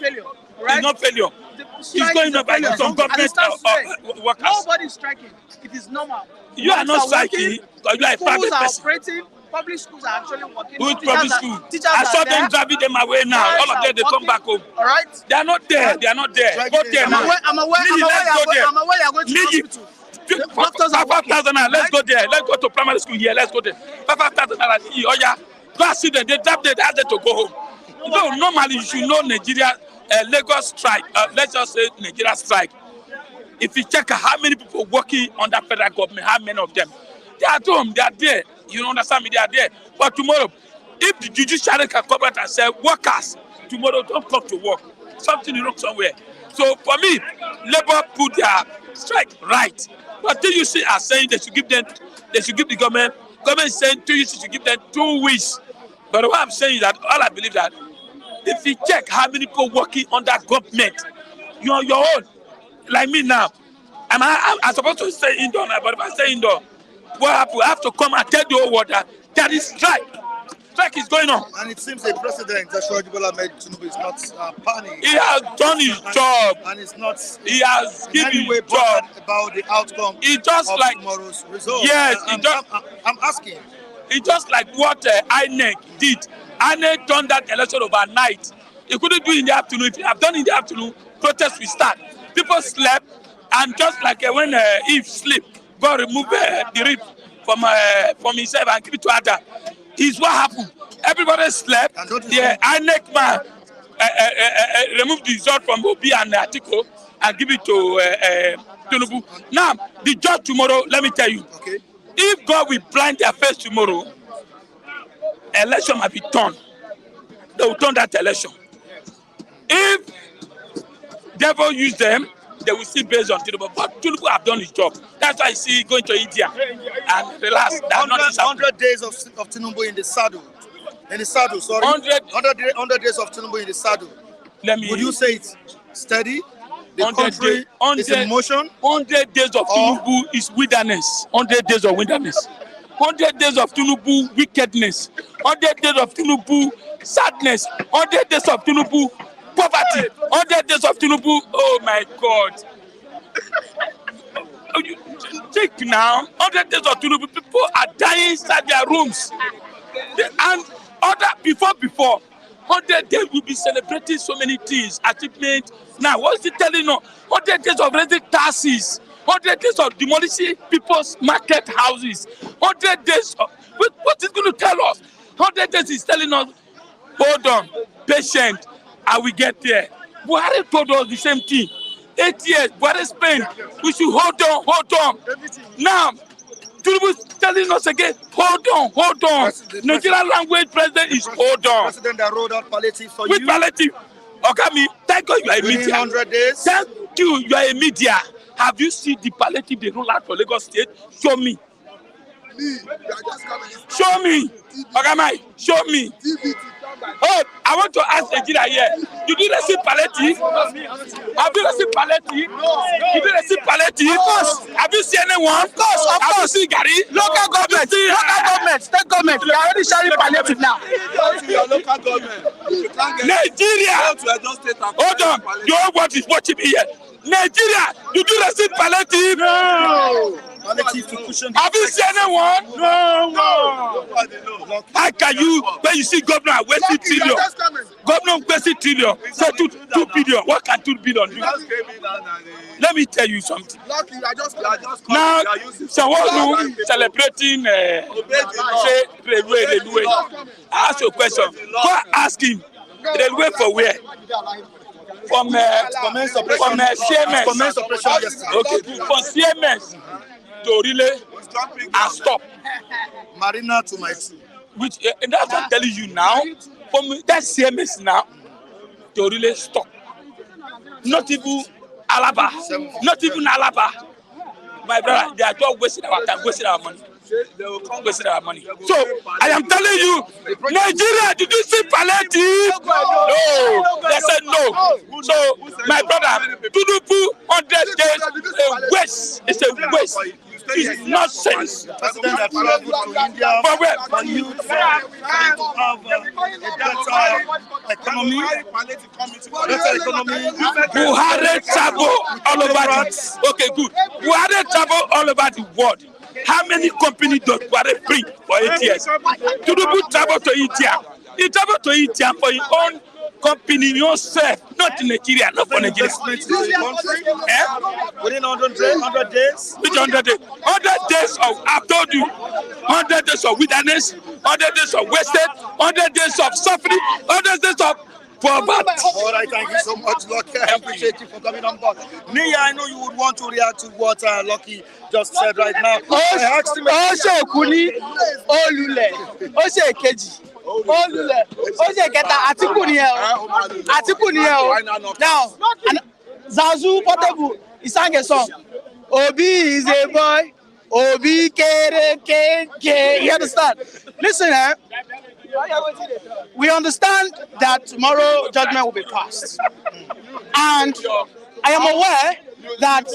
failure. Right? It's not failure. It's going on by some government workers. Nobody is striking. It is normal. You are not striking because you are a private person. Operating. Public schools are actually working. Which public school? I saw them driving them away now. All of them, they come back home. All right. They are not there. They are not there. Go there now. I'm aware you are going to hospital. 5,000 naira. Let's go there. Let's go to primary school here. Let's go there. 5,000 naira. Oh yeah. Go and see them. They drive them. They ask them to go home. No, normally you should know Nigeria, Lagos strike. Let's just say Nigeria strike. If you check how many people working under federal government, how many of them, they are at home. They are there. You understand me? They are there. But tomorrow, if the judiciary can come out and say, workers, tomorrow don't come to work. Something is wrong somewhere. So for me, Labour put their strike right. But TUC are saying they should give the government is saying TUC should give them 2 weeks. But what I'm saying is that all I believe that if you check how many people working under government, you're on your own. Like me now, I'm supposed to stay indoor now, but if I stay indoor, what happens? I have to come and tell the whole world that there is strike. Strike is going on. And it seems the president, Tinubu, is not panicking. He has done his job. And it's not. He has given his job about the outcome of like, tomorrow's result. Yes, I'm asking. It's just like what INEC did. INEC done that election overnight. He couldn't do it in the afternoon. If he had done it in the afternoon, protests will start. People slept, and just like when Eve sleep, God remove the rib from himself and give it to Adam. Is what happened. Everybody slept. The INEC man removed the result from Obi and Atiku and give it to Tinubu. Now, the judge tomorrow, let me tell you, if God will blind their face tomorrow, election might be turned. They will turn that election. If devil use them, they will see based on Tinubu. But Tinubu have done his job. That's why I see going to India and relax. 100 days of Tinubu in the saddle. Sorry. 100 days of Tinubu in the saddle. Would you say it's steady? The country is in motion? 100 days of Tinubu is wilderness. 100 days of wilderness. 100 days of Tinubu wickedness. 100 days of Tinubu sadness. 100 days of Tinubu poverty. 100 days of Tinubu. Oh my God. Take now. 100 days of Tinubu. People are dying inside their rooms. And before 100 days we'll be celebrating so many things, achievement. Now, what's it telling us? 100 days of raising taxes. 100 days of demolishing people's market houses. 100 days of... What is going to tell us? 100 days is telling us, hold on, patient, and we get there. Buhari told us the same thing. 8 years, Buhari spent. We should hold on. Now, Tinubu is telling us again, hold on. Nigerian language president is hold on. President that rolled out palliative for you. With palliative. Okay, me. Thank God you are a media. 100 days. Thank you are a media. Have you seen the palliative they roll out for Lagos State? Show me. Show me. Okay, show me. Oh, I want to ask Nigeria here. Did you receive palliative? Have you received palliative? Did you receive palliative? Of course. Have you seen anyone? Of course. Have you seen Gary? Local government, state government. They are already sharing palliative now. Local government. Nigeria. Hold on. You know what is watching me here? Nigeria. Did you receive palliative? No. Palliative to cushion. Have you seen anyone? No. How can you, when you see governor wasting trillion? Governor wasting trillion. So 2 billion. What can 2 billion do? Let me tell you something. Now, someone celebrating say railway. I ask you a question. Go ask him. Railway for where? From CMS. Okay, from CMS to relay and stop. Marina to my two. Which and that's what I'm telling you now. From that CMS now to relay stop. Not even Alaba. Not even Alaba. My brother, they are just wasting our time, wasting our money. Wasting our money. So I am telling you, Nigeria, did you see palliative? No, they said no. So my brother, Tinubu 100 days, a waste. It's a waste. It's nonsense. The president that traveled to India But where? for youth to have a better economy. Buhari travel all over the okay, good. Buhari travel all over the world. How many companies does Buhari bring for 8 years? Tinubu travel to India. He travel to India for his own company, yourself, not in Nigeria, not for Nigeria. Within 100 days? Which 100 days? 100 days of, I've told you, 100 days of wilderness, 100 days of wasted, 100 days of suffering, 100 days of poverty. All right, thank you so much, Lucky. I appreciate you for coming on board. Nia, I know you would want to react to what Lucky just said right now. I asked him. Now, Zazu Portable, he sang a song. Obi is a boy. Obi K. You understand? Listen, we understand that tomorrow judgment will be passed. And I am aware that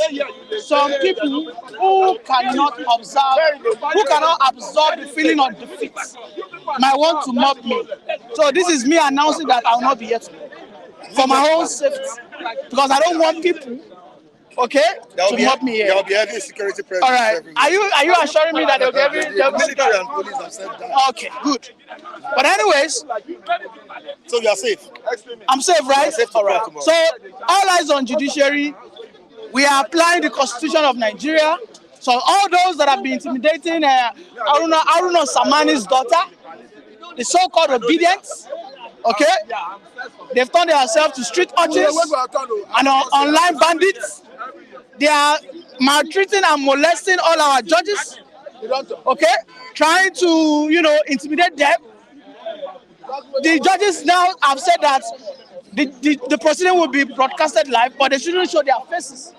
some people who cannot absorb the feeling of defeat might want to mock me. So this is me announcing that I will not be here today. For my own safety. Because I don't want people, okay, to mock me here. There will be heavy security presence. All right. Are you assuring me that there will be heavy military and police have said that? Okay, good. But anyways, so you are safe. I'm safe, right? Safe. All right. So all eyes on judiciary. We are applying the Constitution of Nigeria. So all those that have been intimidating Aruna Samani's daughter, the so-called obedience, okay, they've turned themselves to street urchins and online bandits. They are maltreating and molesting all our judges, okay, trying to, intimidate them. The judges now have said that the proceeding will be broadcasted live, but they shouldn't show their faces.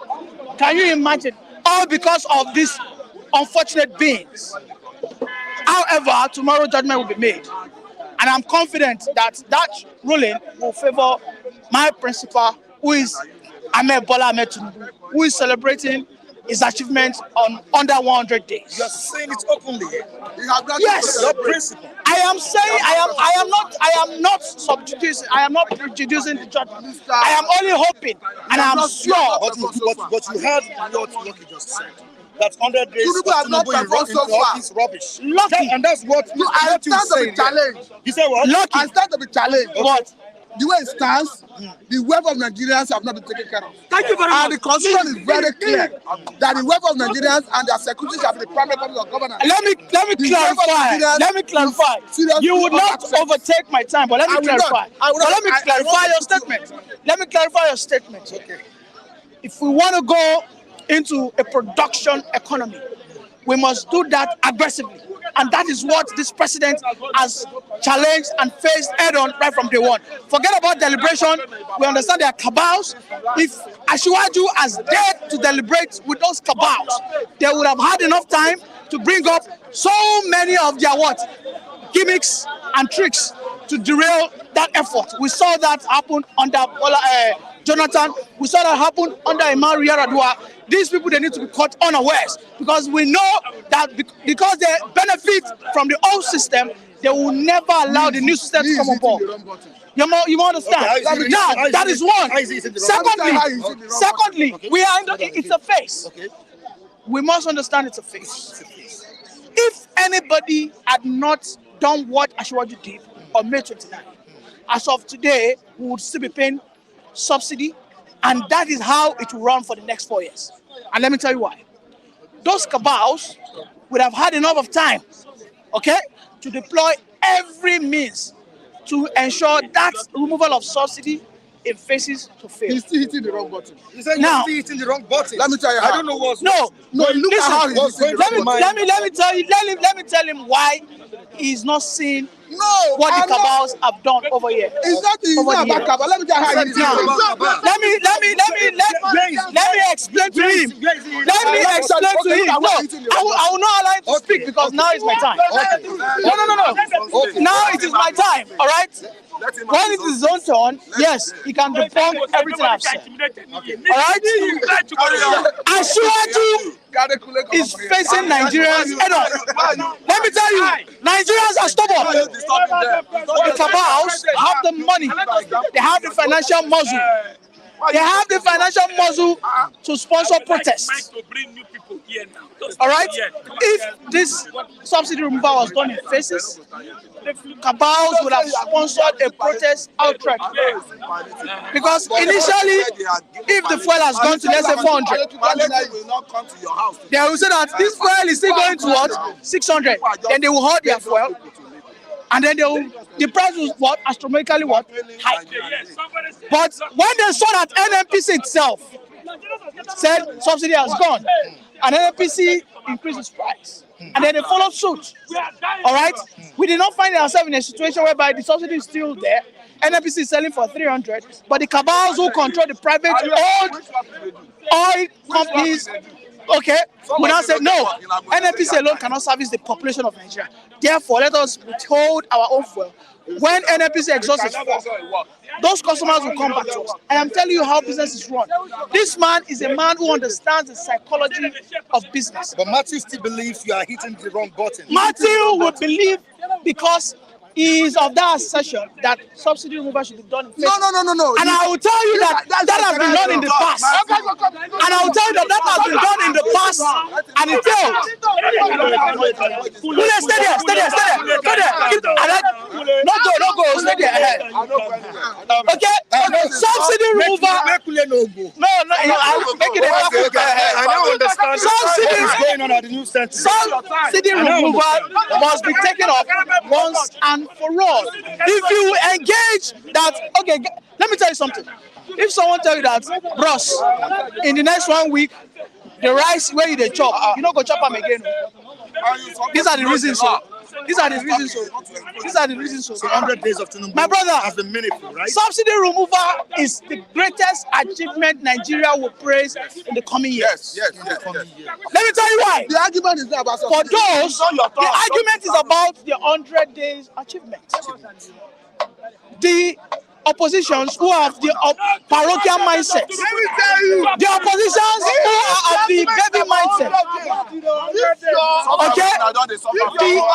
Can you imagine? All because of these unfortunate beings. However, tomorrow judgment will be made. And I'm confident that that ruling will favor my principal, who is Ahmed Bola Ahmed Tinubu, who is celebrating his achievement on under 100 days. You are saying it openly. Yes. Your principle. I am saying I am not subjudicing. I am not prejudicing the judgment. I am only hoping, and I am sure. But you heard what Lucky just said. That 100 days of Tinubu in office rubbish. Lucky. And that's what you stand to be challenged. You say what? Lucky. I stand to be challenged. Okay. What? The way it stands, the wealth of Nigerians have not been taken care of. Thank you very much. And the constitution is very clear that the wealth of Nigerians and their security shall be the primary purpose of governance. Let me clarify. You would not overtake my time, but let me clarify. Let me clarify your statement. Let me clarify your statement. Okay. If we want to go into a production economy, we must do that aggressively. And that is what this president has challenged and faced head on right from day one. Forget about deliberation. We understand there are cabals. If Asiwaju has dared to deliberate with those cabals, they would have had enough time to bring up so many of their gimmicks and tricks to derail that effort. We saw that happen under Jonathan. We saw that happen under Imam Yaradua. These people, they need to be caught unawares, because we know that because they benefit from the old system, they will never allow the new system to come on board. You understand? Okay, now, that is one. Secondly, we are it's a phase. Okay. We must understand it's a phase. If anybody had not done what Asiwaju did on May 29, as of today, we would still be paying subsidy, and that is how it will run for the next 4 years. And let me tell you why. Those cabals would have had enough of time, okay, to deploy every means to ensure that removal of subsidy in phases to fail. He's still hitting the wrong button. He's saying now, you're still hitting the wrong button. Let me tell you how. I don't know what's... No, look listen, at how he's hitting the wrong button. let me tell him why he's not seeing No, what the cabals have done over here. It's not about cabal. Let me tell you how it is. Let me explain to him. Let me explain to him. No, I will not allow him to speak because now is my time. No. Now it is my time. All right. When it is his own turn, yes, he can debunk everything I've said. All right? Asiwaju is facing Nigerians head on. Let me tell you, Nigerians are stubborn. The cabals have the money. They have the financial muscle. They have the financial muscle to sponsor protests. All right? If this subsidy removal was done in phases, cabals would have sponsored a protest outright. Because initially, if the fuel has gone to let's say 400, they will say that this fuel is still going to what? 600. Then they will hold their fuel. And then the price was what? Astronomically what? High. But when they saw that NNPC itself said subsidy has gone, and NNPC increased its price, and then they followed suit. All right? We did not find ourselves in a situation whereby the subsidy is still there. NNPC is selling for 300, but the cabals who control the private oil companies, okay, we now say no, NNPC alone cannot service the population of Nigeria. Therefore, let us withhold our own fuel. When NNPC exhausts its fuel, those customers will come back to us. I am telling you how business is run. This man is a man who understands the psychology of business. But Matthew still believes you are hitting the wrong button. Matthew will believe because he is of that assertion that subsidy removal should be done in phases. No. And I will tell you that has been done in the past. And I will tell you that has been done in the past and it failed. Stay there. No go. Stay there. Okay? Subsidy removal. No, I'm making it happen. I don't understand what is going on at the new center. Subsidy removal must be taken up once and for all. If you engage that, okay, let me tell you something. If someone tell you that, bros, in the next 1 week, the rice where you dey chop, you no go chop them again. These are the reasons. These are the reasons. 100 days of Tinubu, my brother, has been meaningful, right? Subsidy removal is the greatest achievement Nigeria will praise in the coming years. Yes. Let me tell you why. The argument is not about For those, the argument is about the 100 days achievement. The oppositions who have the parochial mindset, the oppositions who are of the baby mindset, okay,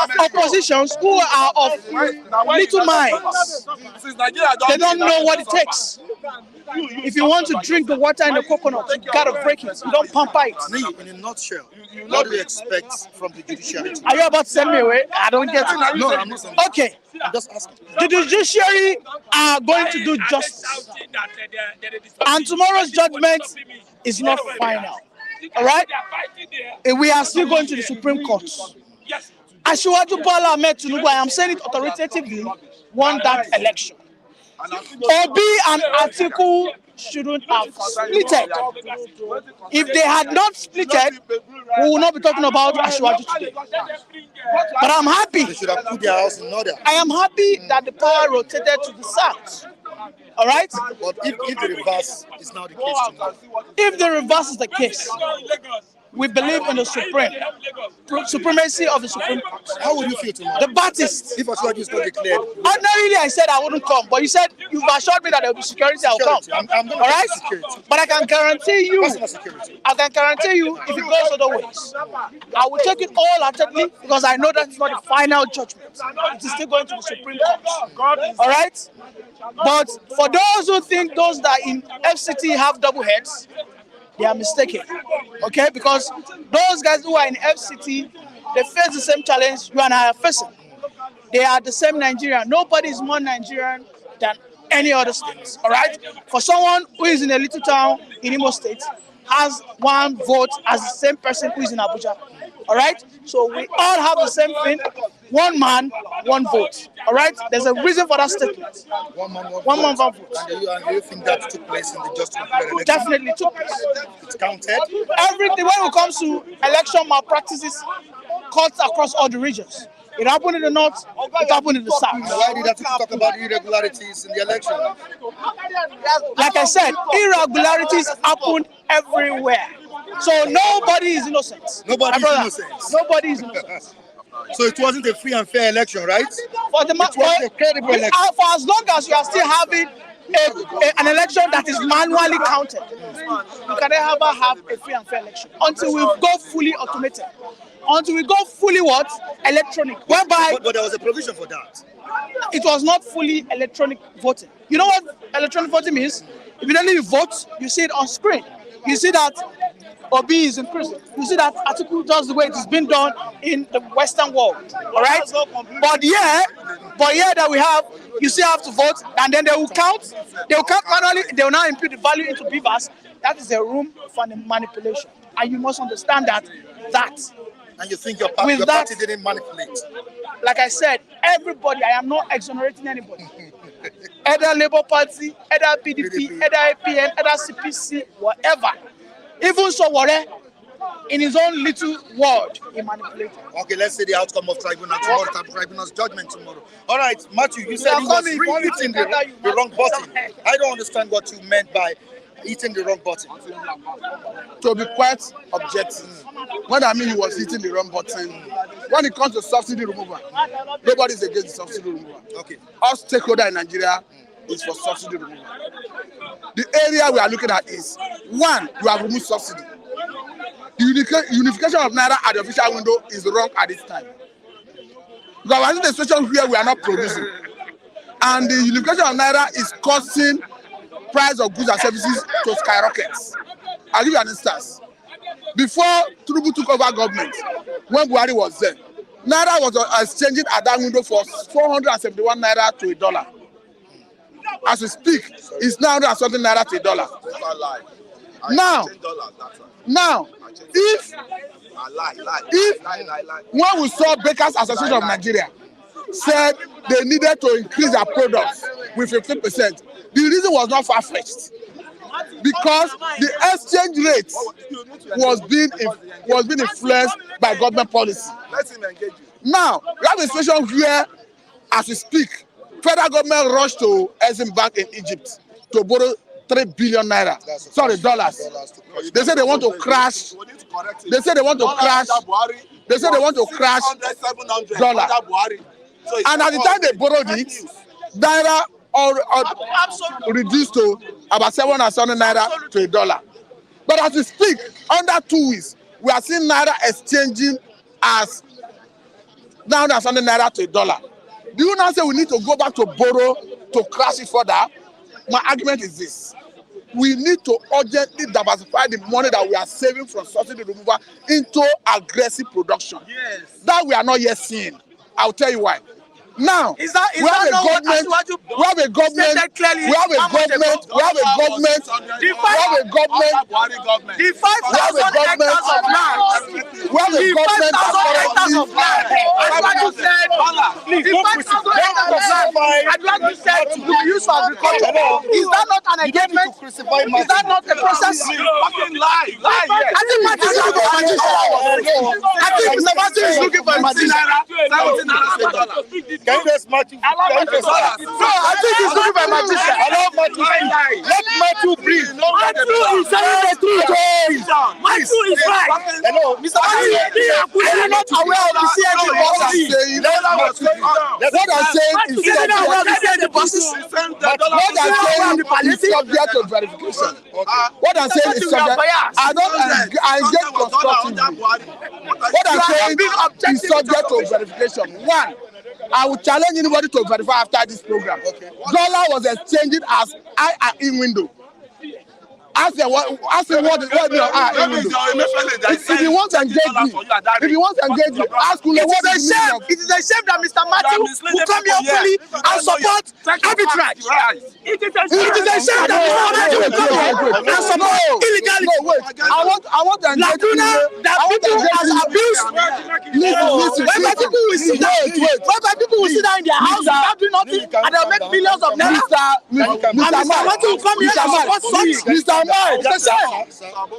the oppositions who are of little minds, they don't know what it takes. If you want to drink the water in the coconut, you gotta break it. You don't pamper it. In a nutshell, what do you expect from the judiciary? Are you about to send me away? I don't get it. No, I'm not saying. Okay. I'm just asking. The judiciary are going to do justice. And tomorrow's judgment is not final. All right? We are still going to the Supreme Court. Asiwaju Bola Ahmed Tinubu, I am saying it authoritatively, won that election. Obi and Atiku shouldn't have splitted. If they had not splitted, we will not be talking about Asiwaju today. But I'm happy. They should have put their house in order. I am happy that the power rotated to the south. All right? But if the reverse is now the case tomorrow. If the reverse is the case, we believe in the supremacy of the Supreme Court. How would you feel tomorrow? The Baptist. If Asiwaju is not declared. Ordinarily, I said I wouldn't come, but you said you've assured me that there will be security. I'll come. I'm going all right? security. But I can guarantee you, if it goes other ways, I will take it wholeheartedly because I know that's not the final judgment. It is still going to the Supreme Court. All right? But for those who think those that in FCT have double heads, they are mistaken, okay? Because those guys who are in FCT, they face the same challenge you and I are facing. They are the same Nigerian. Nobody is more Nigerian than any other state, all right? For someone who is in a little town in Imo State, has one vote as the same person who is in Abuja, all right? So we all have the same thing, one man, one vote, all right? There's a reason for that statement. One man, one vote. And you think that took place in the just completed election? Definitely took place. It's counted? Everything, when it comes to election malpractices, cuts across all the regions. It happened in the north, it happened in the south. Why did Atiku talk about irregularities in the election? Like I said, irregularities happened everywhere. So nobody is innocent. Nobody is innocent. Nobody is innocent. So it wasn't a free and fair election, right? For the it was a credible election. For as long as you are still having an election that is manually counted, you can never have a free and fair election until we go fully automated. Until we go fully what? Electronic. Whereby But there was a provision for that. It was not fully electronic voting. You know what electronic voting means? Immediately you vote, you see it on screen. You see that Obi is in prison. You see that Atiku does the way it has been done in the Western world. All right? But here that we have, you still have to vote, and then they will count. They will count manually. They will now impute the value into beavers. That is a room for manipulation, and you must understand that. And you think your party didn't manipulate? Like I said, everybody. I am not exonerating anybody. Either Labour Party, either PDP, either APN, either CPC, whatever. Even Sowore, in his own little world, he manipulated. Okay, let's say the outcome of tribunal tomorrow, tribunal's judgment tomorrow. All right, Matthew, you said he was hitting the wrong button. I don't understand what you meant by hitting the wrong button. To be quite objective, when I mean he was hitting the wrong button, when it comes to subsidy removal, nobody is against the subsidy removal. Okay. Our stakeholder in Nigeria is for subsidy removal. The area we are looking at is, one, you have removed subsidy. The unification of Naira at the official window is wrong at this time. Because we're in a situation where we are not producing. And the unification of Naira is causing price of goods and services to skyrocket. I'll give you an instance. Before Tinubu took over government, when Buhari was there, Naira was exchanging at that window for 471 Naira to $1. As we speak, it's now 100 Naira to $1. Now, if when we saw Bakers Association of Nigeria said they needed to increase their products with 15%, the reason was not far-fetched, because the exchange rate was being influenced by government policy. Now, we have a situation where, as we speak, federal government rushed to Exim Bank in Egypt to borrow 3 billion naira. Sorry, dollars. They say they want to crash. They say they want to crash. They say they want to crash dollar. And at the time they borrowed it, naira reduced to about 700 naira to $1. But as we speak, under 2 weeks, we are seeing naira exchanging as 900 naira to $1. Do you now say we need to go back to borrow to crash it further? My argument is this: we need to urgently diversify the money that we are saving from subsidy removal into aggressive production. Yes. That we are not yet seeing. I'll tell you why. Now, we have a government. We have a government. We have a government. We have a government. We have a government. The 5,000 hectares of land. We have a government that hectares of land. Atiku said, the 5,000 hectares of land. Atiku said to be used for agriculture. Is that not an engagement? Is that not a process? Fucking lie. I think Matthew is looking for a magician. I think Mr. Matthew is looking for a magician. Can you just Matthew? No, I think he's looking for a magician. I love Matthew. Let Matthew breathe. Matthew is saying the truth. Matthew is right. Hello, Mr. Matthew, are you not aware of the CNG policy? What I'm saying is subject to verification. What I'm saying is subject. I get constructively. What I'm saying is subject to verification. One, I will challenge anybody to verify after this program. Okay. Dollar was exchanged as I are in window. Ask them what in window. If you want to engage me, ask Kule what is the meaning of. It is a shame that Mr. Matthew will come here fully and support arbitrage. It is a shame that Mr. Matthew will come here and support illegality. No, wait. I want to engage Laguna that people has abused. Listen. Whereby people will sit down in their house without doing nothing, and they'll make billions of naira. Mr. Matthew will come here and support such. Mr. Mike,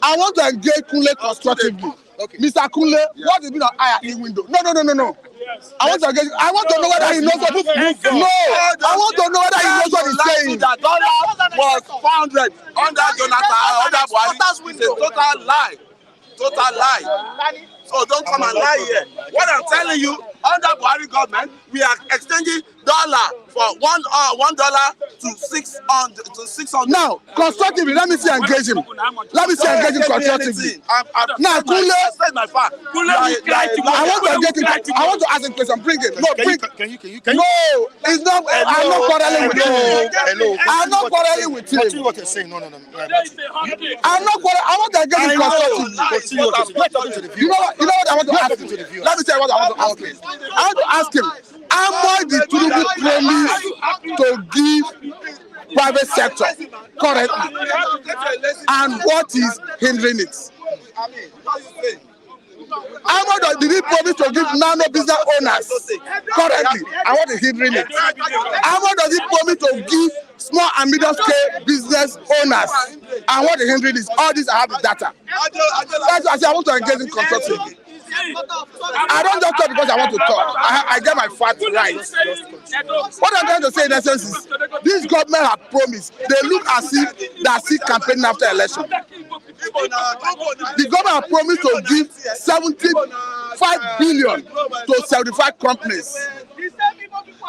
I want to engage Kunle constructively. Okay. Mr. Kunle, what is being on higher in window? No. I want to know whether he knows what he's saying. No, I want to know whether he knows what he's saying. The dollar was 400 under Jonathan, under Buhari. It's a total lie. Total lie. So don't come and lie here. What I'm telling you, under Buhari government, we are exchanging dollar for $1 to 600. Now, constructively, let me see engage him. Let me see engage him constructively. Now, Kule, I want to engage him. I want to ask him question. Bring him. No, bring. Can you? No, it's not. I'm not quarreling with him. Hello. I'm not quarreling with him. Continue what you're saying. No. I'm not quarreling. I want to engage him constructively. You know what I want to ask him? Let me tell you what I want to ask him. I want to ask him, how much did Tinubu promise to give private sector currently? And what is hindering it? How much did he promise to give nano business owners currently? And what is hindering it? How much does he promise to give small and medium scale business owners? And what is hindering it? All this I have the data. That's why I say I want to engage in constructively. I don't just talk because I want to talk. I get my facts right. What I'm trying to say in essence is this government have promised. They look as if they see campaigning after election. The government have promised to give 75 billion to 75 companies.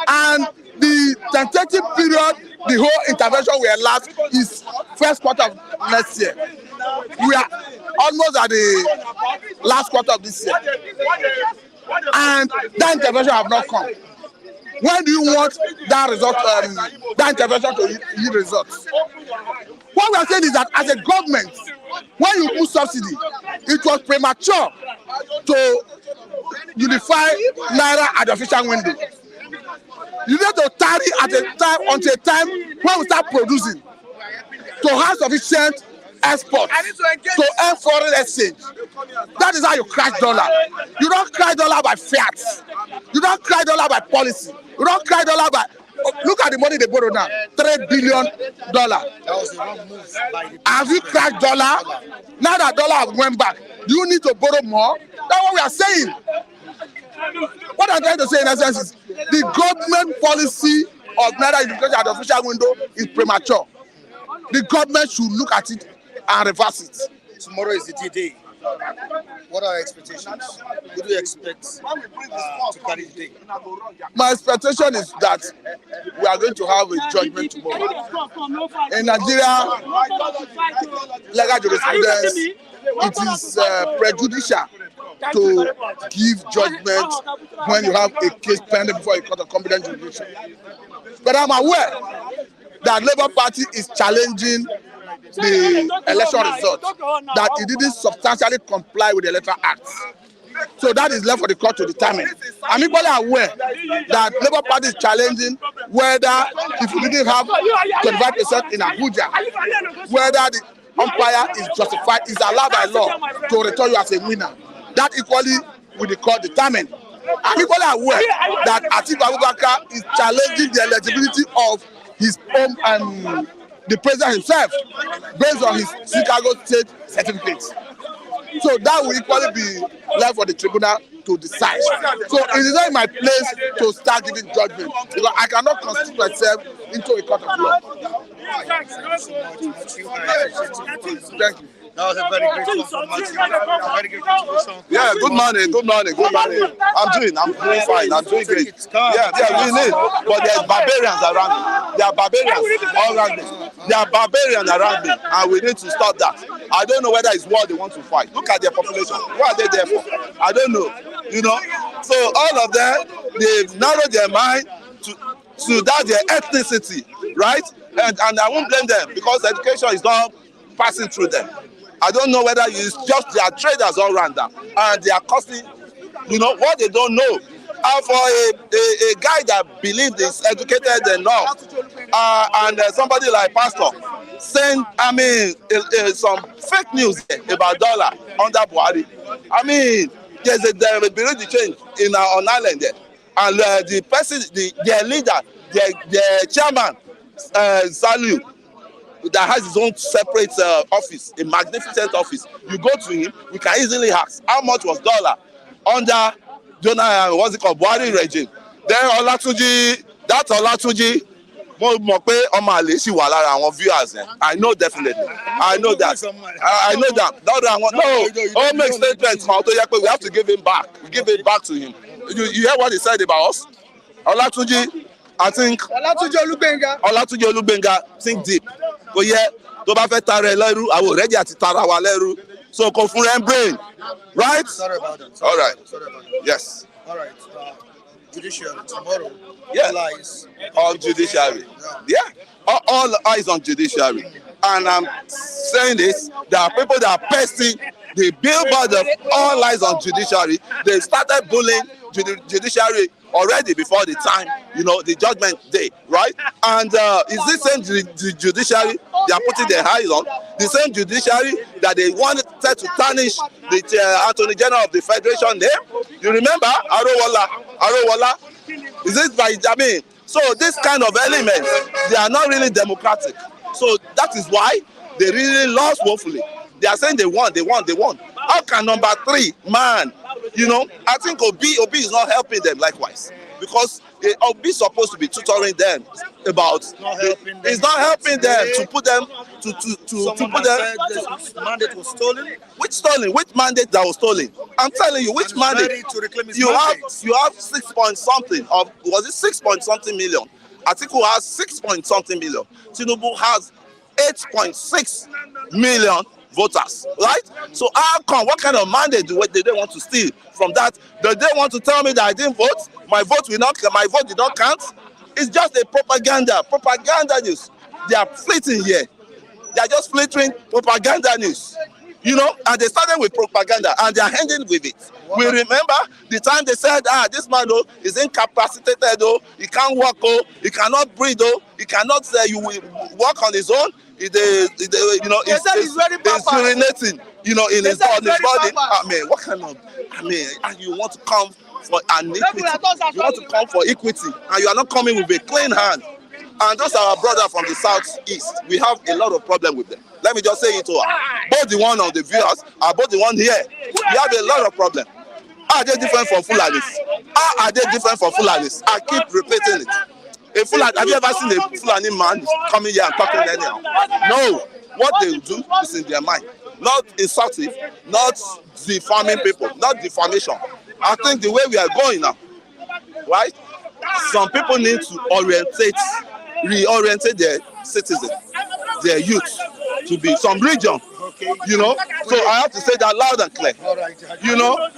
And the tentative period, the whole intervention will last is first quarter of next year. We are almost at the last quarter of this year. And that intervention have not come. When do you want that result, that intervention to yield results? What we are saying is that as a government, when you put subsidy, it was premature to unify Naira at the official window. You need to tarry at a time until a time when we start producing to have sufficient export to earn foreign exchange. That is how you crash dollar. You don't crash dollar by fiat. You don't crash dollar by policy. You don't crash dollar by. Look at the money they borrow now, $3 billion. Have you crashed dollar? Now that dollar have went back, do you need to borrow more? That's what we are saying. What I'm trying to say in essence is the government policy of Naira unification at the official window is premature. The government should look at it and reverse it. Tomorrow is the D-Day. What are your expectations? What do you expect to carry the day? My expectation is that we are going to have a judgment tomorrow. In Nigeria, legal jurisprudence, it is prejudicial to give judgment when you have a case pending before a court of competent jurisdiction. But I'm aware that Labour Party is challenging the election result, that it didn't substantially comply with the Electoral Act. So that is left for the court to determine. I'm equally aware that Labour Party is challenging whether if you didn't have 25% in Abuja, whether the umpire is justified, is allowed by law to return you as a winner. That equally will the court determine. I'm equally aware that Atiku is challenging the eligibility of his own and the president himself based on his Chicago State certificate. So that will equally be left for the tribunal to decide. So it is not in my place to start giving judgment because I cannot constitute myself into a court of law. Thank you. That was a very great very great contribution. Yeah, good morning. I'm doing fine. I'm doing great. Yeah, we need. But there's barbarians around me. There are barbarians all around me. There are barbarians around me, and we need to stop that. I don't know whether it's war they want to fight. Look at their population. What are they there for? I don't know. You know. So all of them, they've narrowed their mind to that their ethnicity, right? And I won't blame them because education is not passing through them. I don't know whether it's just their traders all around them, and they are costing, you know, what they don't know. For a guy that believes is educated enough, and somebody like Pastor saying, some fake news about dollar under Buhari. There's a bureau change in on island there, and the person, their leader, their chairman, Salu, that has his own separate office, a magnificent office. You go to him, you can easily ask how much was dollar under what's it called, Buhari regime. Then Olatunji, that Olatunji, mo mọ̀ pé ọmọ àlè ṣì wà lára àwọn viewers yẹn. I know definitely. I know that. I know that. No, all make statements kan tó yẹ pé we have to give him back. We give it back to him. You hear what he said about us? Olatunji, I think. Olatunji Olugbenga, think deep. Kò yẹ tó bá fẹ́ tara ẹ lẹ́rú, àwọn already àti tara wa lẹ́rú. So kò fún rẹ̀ brain, right? Sorry about that. All right. Sorry about that. Yes. All right. Judiciary tomorrow. Yeah. All eyes on judiciary. Yeah. All eyes on judiciary. And I'm saying this, there are people that are pasting the billboard of all eyes on judiciary. They started bullying judiciary already before the time, the judgment day, right? And is this same judiciary they are putting their eyes on? The same judiciary that they wanted to tarnish the Attorney General of the Federation name? You remember? Arowala. Is it by, so this kind of elements, they are not really democratic. So that is why they really lost woefully. They are saying they won. How can number 3 man, I think Obi is not helping them likewise. Because Obi is supposed to be tutoring them about. It's not helping them to put them to put them. This mandate was stolen. Which stolen? Which mandate that was stolen? I'm telling you, which mandate? You have 6 point something of, was it 6 point something million? Atiku has 6 point something million. Tinubu has 8.6 million voters, right? So how come? What kind of mandate do they want to steal from that? Do they want to tell me that I didn't vote? My vote did not count? It's just a propaganda news. They are fleeting here. They are just flittering propaganda news. And they started with propaganda and they are ending with it. Wow. We remember the time they said, this man is incapacitated, he can't walk, he cannot breathe, he cannot say you will walk on his own. He's urinating, in his body. What kind of, and you want to come for an equity, you want to come for equity, and you are not coming with a clean hand. And those are our brother from the southeast. We have a lot of problem with them. Let me just say it to her. Both the one on the viewers and both the one here. We have a lot of problem. Are they different from Fulanis? How are they different from Fulanis? I keep repeating it. Have you ever seen a Fulani man coming here and talking anyhow? No. What they do is in their mind. Not insulting, not defaming people, not defamation. I think the way we are going now, right? Some people need to reorientate their citizens, their youth, to be some region, So I have to say that loud and clear. All right.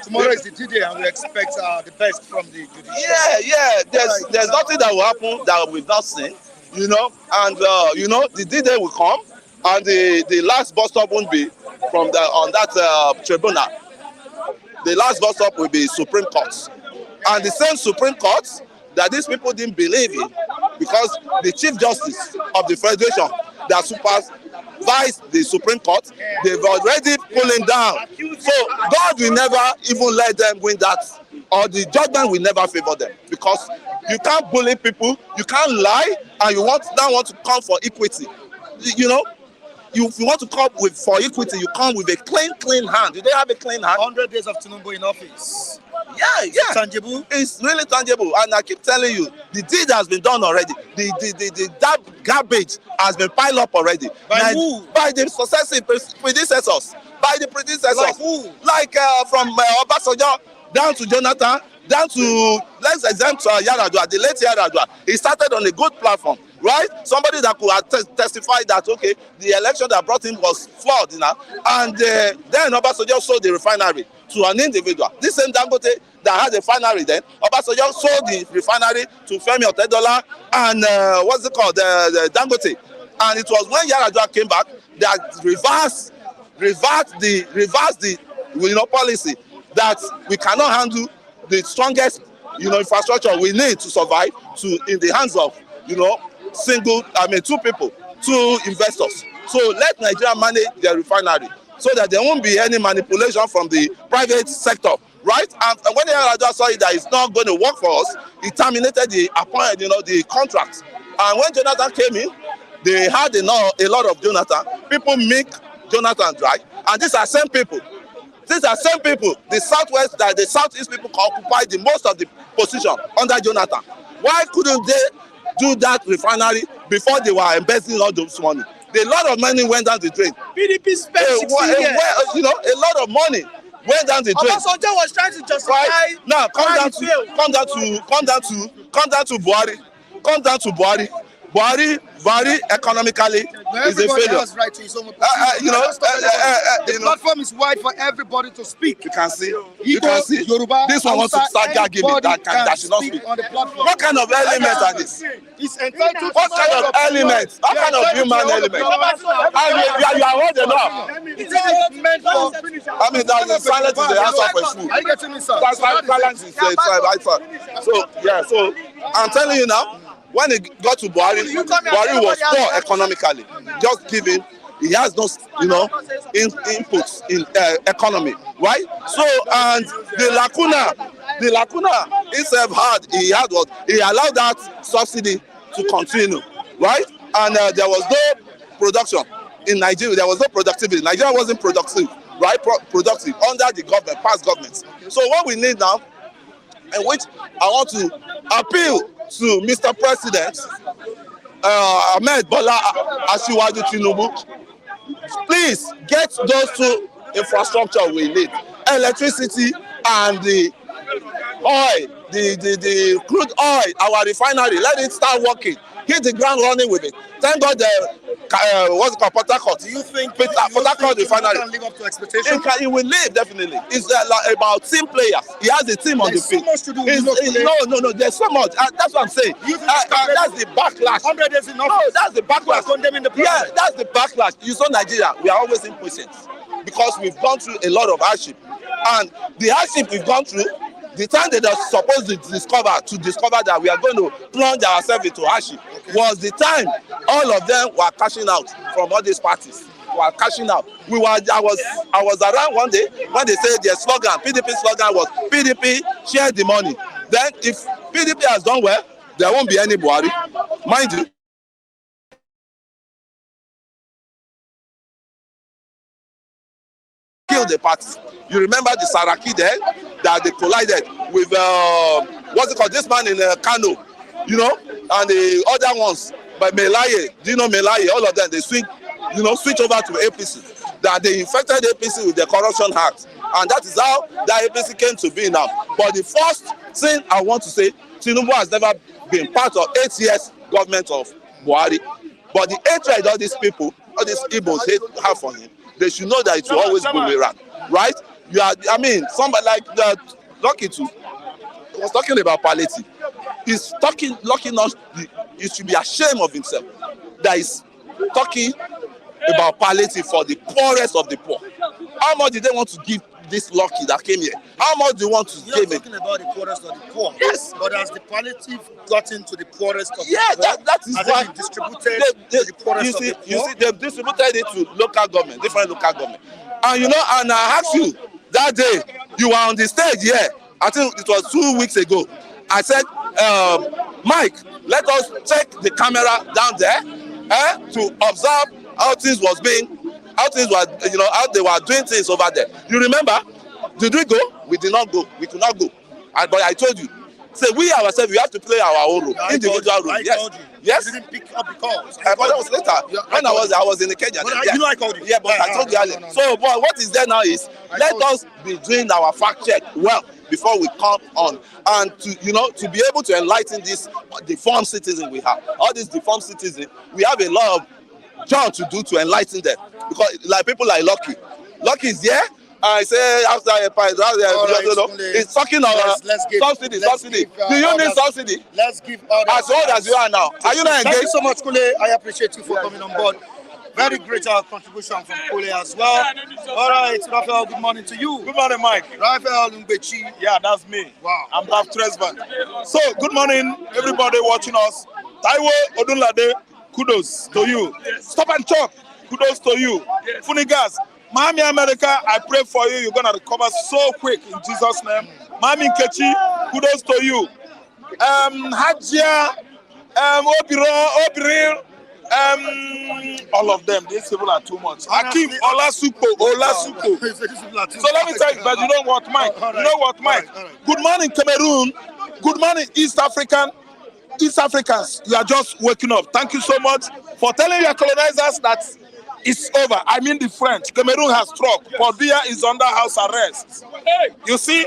Tomorrow is the D-Day and we expect the best from the judiciary. Yeah. There's nothing that will happen that we've not seen, And the D-Day will come, and the last bus stop won't be on that tribunal. The last bus stop will be Supreme Court, and the same Supreme Court that these people didn't believe in, because the Chief Justice of the Federation that supervised the Supreme Court, they've already pulled him down. So God will never even let them win that, or the judgment will never favor them, because you can't bully people, you can't lie, and you want to come for equity. If you want to come for equity, you come with a clean hand. Do they have a clean hand? 100 days of Tinubu in office. Yeah. Tangible? It's really tangible. And I keep telling you, the deed has been done already. That garbage has been piled up already. By who? By the successive predecessors. Like who? Like from Obasanjo down to Jonathan, down to, let's exempt Yaradua, the late Yaradua. He started on a good platform, right? Somebody that could testify that, okay, the election that brought him was flawed, and then Obasanjo sold the refinery to an individual. This same Dangote that had a refinery then, Obasanjo sold the refinery to Femi Otedola and the Dangote. And it was when Yaradua came back that reversed the policy that we cannot handle the strongest infrastructure we need to survive in the hands of two people, two investors. So let Nigeria manage their refinery so that there won't be any manipulation from the private sector, right? And when the Yaradua saw that it's not going to work for us, he terminated the contract. And when Jonathan came in, they had a lot of Jonathan. People make Jonathan dry, and these are same people These are same people, the Southwest, that the Southeast people occupy the most of the position under Jonathan. Why couldn't they do that refinery before they were embezzling all those money? A lot of money went down the drain. PDP spent 16 years. You know, a lot of money went down the drain. Obasanjo was trying to justify. Right? Now come down to Buhari. Come down to Buhari. Buhari economically is a failure. Right to his own the platform is wide for everybody to speak. You can see. Yoruba, this one wants to start gagging me that should not speak. On the platform. What kind of elements are this? It's entitled. What kind of elements? What kind of human elements? You are old enough. It is meant for. I mean, that silence is the answer for food. Are you getting me, sir? That's why silence is the So yeah, so I'm telling you now. When it got to Buhari was poor economically. Just giving, he has no, inputs in economy, right? So and the lacuna itself he allowed that subsidy to continue, right? And there was no production in Nigeria. There was no productivity. Nigeria wasn't productive, right? Productive under the government, past governments. So what we need now, and which I want to appeal to Mr. President Ahmed Bola Asiwaju Tinubu, please get those two infrastructure we need, electricity and the oil, the crude oil, our refinery, let it start working, hit the ground running with it. Thank God what's it called, Port Harcourt. Do you think Port Harcourt refinery can live up to expectations? He will live, definitely. It's about team players. He has a team on the field. There's so much to do with No, there's so much. That's what I'm saying. That's the backlash. 100 days in office. No, that's the backlash. Condemning the yeah, that's the backlash. You saw Nigeria, we are always impatient because we've gone through a lot of hardship. And the hardship we've gone through, the time they are supposed to discover that we are going to plunge ourselves into hardship was the time all of them were cashing out from all these parties. Were cashing out. I was around one day when they said their slogan, PDP slogan was PDP share the money. Then if PDP has done well, there won't be any Buhari. Mind you, kill the party. You remember the Saraki there that they collided with what's it called? This man in Kano, and the other ones, but Melaye, do you know Melaye? All of them they switch over to APC. That they infected APC with the corruption act, and that is how that APC came to be now. But the first thing I want to say, Tinubu has never been part of 8 years government of Buhari. But the hatred all these people, all these Igbos have for him, they should know that it will always go around, right? Somebody like that Lucky too was talking about palliative. He's locking us. He should be ashamed of himself that he's talking about palliative for the poorest of the poor. How much did they want to give this Lucky that came here? How much do you want to give it? Talking about the poorest of the poor. Yes. But has the palliative gotten to the poorest of the poor? Yeah, that is why it distributed to the poorest of the poor? You see, they've distributed it to local government, different local government. And and I asked you that day, you were on the stage here. I think it was 2 weeks ago. I said, Mike, let us check the camera down there to observe how things were, how they were doing things over there. You remember? Did we go? We did not go. We could not go. But I told you, we ourselves, we have to play our own role, individual role. Yes. You didn't pick up the calls. But that was later. When I was in the Kenya. I called you. Yeah, but I told you earlier. So, but what is there now is let us be doing our fact check well before we come on, and to be able to enlighten this deformed citizen we have. All these deformed citizens, we have a lot of job to do to enlighten them, because like people like Lucky is there. I say after a part, it's talking about subsidy. Do you need subsidy? Let's give as old as you are now. Are you not engaged? Thank you so much, Kule. I appreciate you for coming on board. Very great contribution from Kule as well. All right, Raphael, good morning to you. Good morning, Mike. Raphael Ngbechi. Yeah, that's me. Wow. I'm Daf Tresvant. So, good morning, everybody watching us. Taiwo Odunlade, kudos to you. Stop and chop, kudos to you. Funigas, Miami America, I pray for you. You're going to recover so quick in Jesus' name. Mami Nkechi, kudos to you. Hajia, Obirin, All of them. These people are too much. Akim, Olasupo. So let me tell you, but you know what, Mike? You know what, Mike? Good morning, Cameroon. Good morning, East Africans. You are just waking up. Thank you so much for telling your colonizers that it's over. I mean the French. Cameroon has struck. Paul Biya is under house arrest. You see,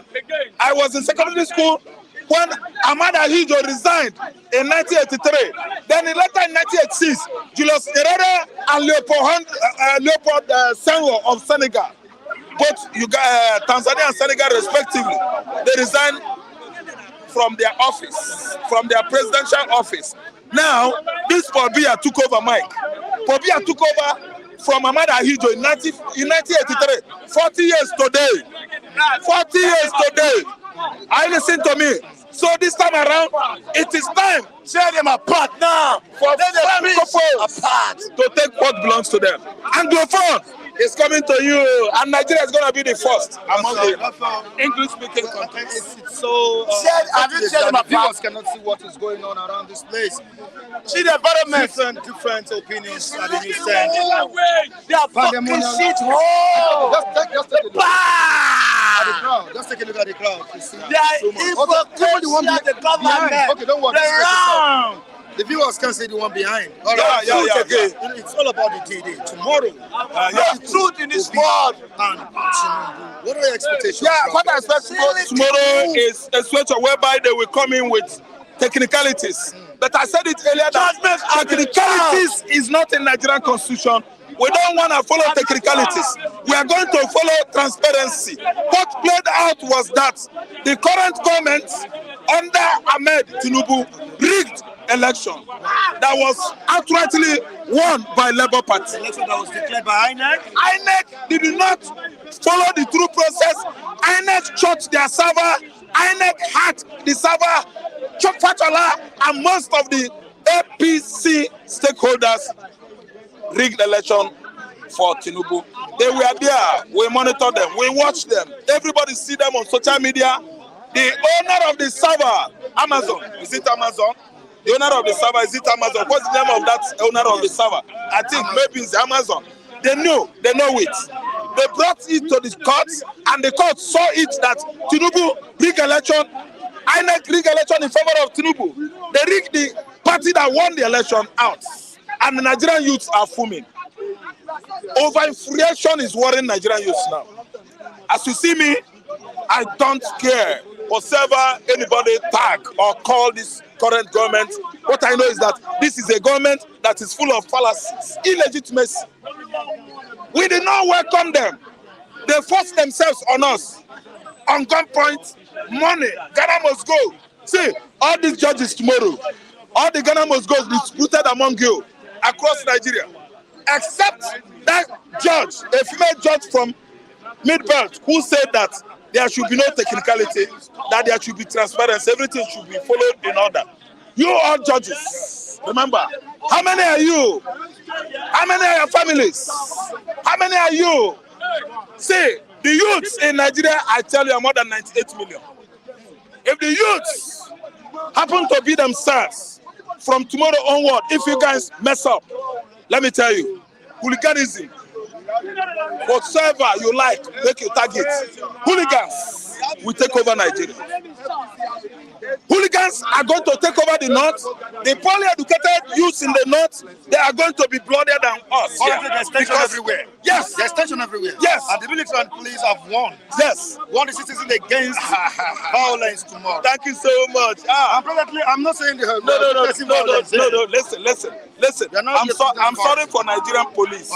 I was in secondary school when Amada Hijo resigned in 1983. Then later in 1986, Julius Nyerere and Leopold Senghor of Senegal, both Tanzania and Senegal respectively, they resigned from their office, from their presidential office. Now, this Paul Biya took over, Mike. Paul Biya took over from Amada Hijo in 1983. 40 years today. 40 years today. I listen to me. So this time around, it is time. Tear them apart now. For them apart to take what belongs to them. Anglophone is coming to you, and Nigeria is going to be the first among the English-speaking countries. It's so. Have you tear them apart? Viewers cannot see what is going on around this place. See the environment. Different opinions are being said. They are fucking shit. Just take a look at the crowd. Just take a look at the crowd. They are hypocrites at the government. Okay, don't worry. The viewers can see the one behind. All right. Yeah. It's all about the day. Tomorrow. The truth in this world. And Tinubu. What are your expectations? Yeah, what I expect tomorrow is a switch whereby they will come in with technicalities. But I said it earlier that technicalities is not in Nigerian constitution. We don't want to follow technicalities. We are going to follow transparency. What played out was that the current government under Ahmed Tinubu rigged election that was outrightly won by Labour Party. Election that was declared by INEC? INEC did not follow the true process. INEC shut their server. INEC hacked the server. Chok Fachola and most of the APC stakeholders rigged election for Tinubu. They were there. We monitor them. We watch them. Everybody see them on social media. The owner of the server, Amazon. Is it Amazon? The owner of the server, is it Amazon? What's the name of that owner of the server? I think maybe it's Amazon. They know it. They brought it to the courts, and the court saw it that Tinubu rigged election. INEC rigged election in favor of Tinubu. They rigged the party that won the election out. And the Nigerian youths are fuming. Overinflation is worrying Nigerian youths now. As you see me, I don't care whatever anybody tag or call this current government. What I know is that this is a government that is full of fallacies, illegitimacy. We did not welcome them. They forced themselves on us. On gunpoint, money, Ghana must go. See, all these judges tomorrow, all the Ghana must go distributed among you across Nigeria, except that judge, a female judge from Mid-Belt, who said that there should be no technicality, that there should be transparency, everything should be followed in order. You all judges, remember, how many are you? How many are your families? How many are you? See, the youths in Nigeria, I tell you, are more than 98 million. If the youths happen to be themselves from tomorrow onward, if you guys mess up, let me tell you, hooliganism, whatsoever you like, make you target. Hooligans will take over Nigeria. Hooligans are going to take over the north. The poorly educated youths in the north, they are going to be bloodier than us. There's tension everywhere. Yes. There's tension everywhere. Yes. And the military and police have won. Yes. Won the citizens against violence tomorrow. Thank you so much. I'm not saying No. Listen. I'm sorry for Nigerian police.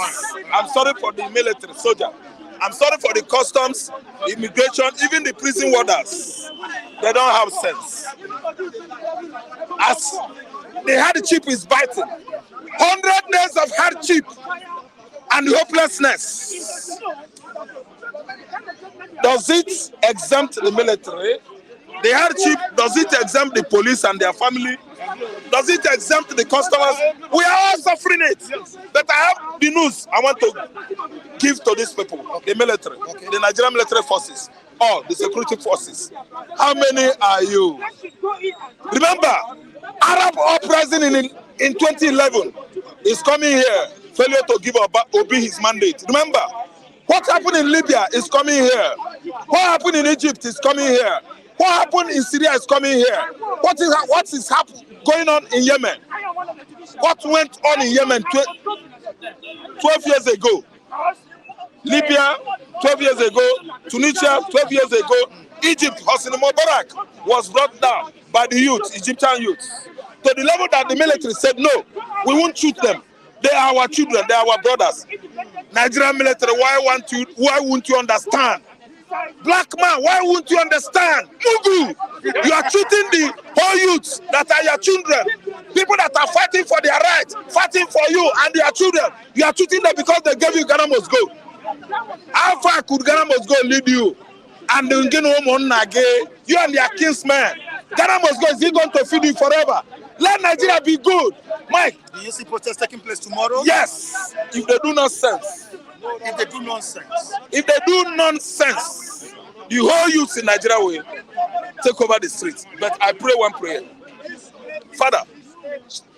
I'm sorry for the military soldier. I'm sorry for the customs, immigration, even the prison warders. They don't have sense. As the hardship is biting, 100 days of hardship and hopelessness. Does it exempt the military? The hardship, does it exempt the police and their family? Does it exempt the customers? We are all suffering it. But I have the news I want to give to these people, the military, the Nigerian military forces, all the security forces. How many are you? Remember, Arab uprising in 2011. is coming here. Failure to give Obi his mandate. Remember, what happened in Libya is coming here. What happened in Egypt is coming here. What happened in Syria is coming here. What is going on in Yemen? What went on in Yemen 12 years ago? Libya, 12 years ago. Tunisia, 12 years ago. Egypt, Hosni Mubarak, was brought down by the youth, Egyptian youth, to the level that the military said, no, we won't shoot them. They are our children, they are our brothers. Nigerian military, why won't you understand? Black man, why won't you understand? Mugu, you are treating the whole youths that are your children. People that are fighting for their rights, fighting for you and their children. You are treating them because they gave you Ghana must go. How far could Ghana must go lead you? And you and their kinsmen. Ghana must go, is he going to feed you forever? Let Nigeria be good. Mike. Do you see protests taking place tomorrow? Yes. If they do nonsense. If they do nonsense. If they do nonsense, the whole youth in Nigeria will take over the streets. But I pray one prayer. Father,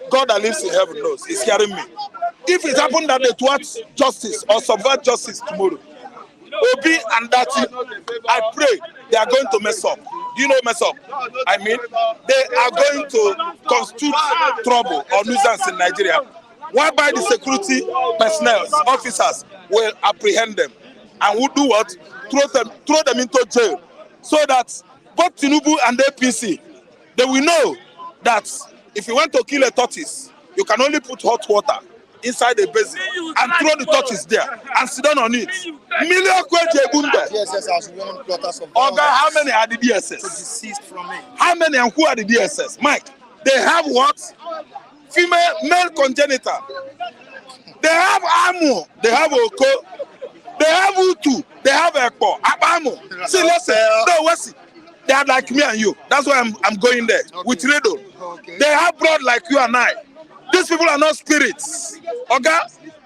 God that lives in heaven knows, is hearing me. If it happened that they thwart justice or subvert justice tomorrow, Obi and Dati, I pray they are going to mess up. Do you know mess up? I mean, they are going to constitute trouble or nuisance in Nigeria, whereby the security personnel, officers will apprehend them and will do what? Throw them into jail, so that both Tinubu and APC, they will know that if you want to kill a tortoise, you can only put hot water inside a basin and throw the tortoise there and sit down on it. Million kweje bunde. DSS has warned plotters of Oga, how many are the DSS? to desist from it. How many and who are the DSS? Mike, they have what? Male congenital. They have Amu. They have Oko. They have Utu. They have Ekpo. Abamu. See, listen. No, what's it? They are like me and you. That's why I'm going there. Okay. With Redo. Okay. They have blood like you and I. These people are not spirits. Okay?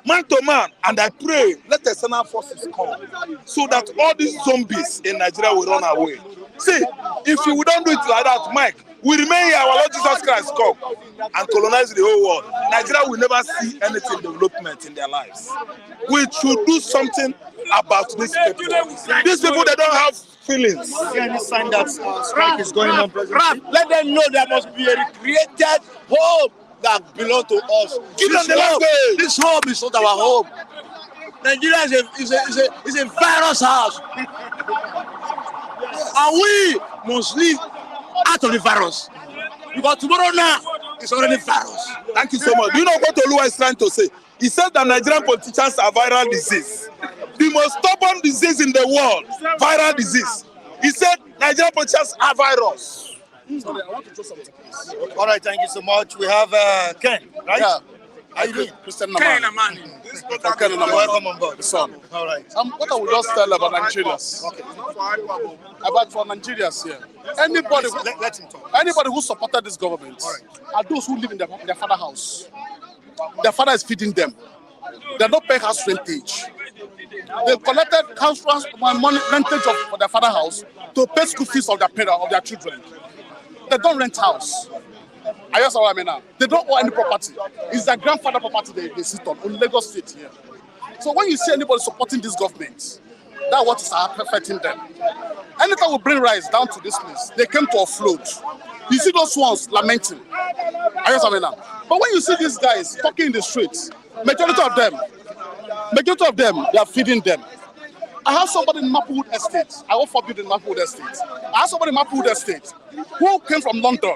Man to man. And I pray, let the external forces come so that all these zombies in Nigeria will run away. See, if we don't do it like that, Mike, we remain here, our Lord Jesus Christ come and colonize the whole world. Nigeria will never see anything development in their lives. We should do something about these people. These people, they don't have feelings. Is there any sign that strike is going on, President? Let them know there must be a recreated home that belongs to us. Give them the language. This home is not our home. Nigeria is a virus house. And we must live out of the virus. Because tomorrow now is already virus. Thank you so much. Do you know what Oluwa is trying to say? He said that Nigerian politicians are viral disease. The most stubborn disease in the world, viral disease. He said Nigerian politicians are virus. Sorry, I want to do something, please. All right, thank you so much. We have Ken, right? Yeah. How you doing? Christian Namani. Welcome on board. Son. All right. What I will just tell about Nigerians. Okay. About for Nigerians here. Anybody, let him talk. Anybody who supported this government are those who live in their father's house. Their father is feeding them. They don't pay house rentage. They collected house rentage for their father's house to pay school fees of their parents, of their children. They don't rent house. I just what I mean now. They don't own any property. It's their grandfather property they sit on Lagos State here. So when you see anybody supporting this government, that's what is affecting them. Anytime we bring rice down to this place, they came to offload. You see those ones lamenting. I just what I mean now. But when you see these guys talking in the streets, majority of them, they are feeding them. I have somebody in Maplewood Estate. I work for in Maplewood Estate. I have somebody in Maplewood Estate who came from London,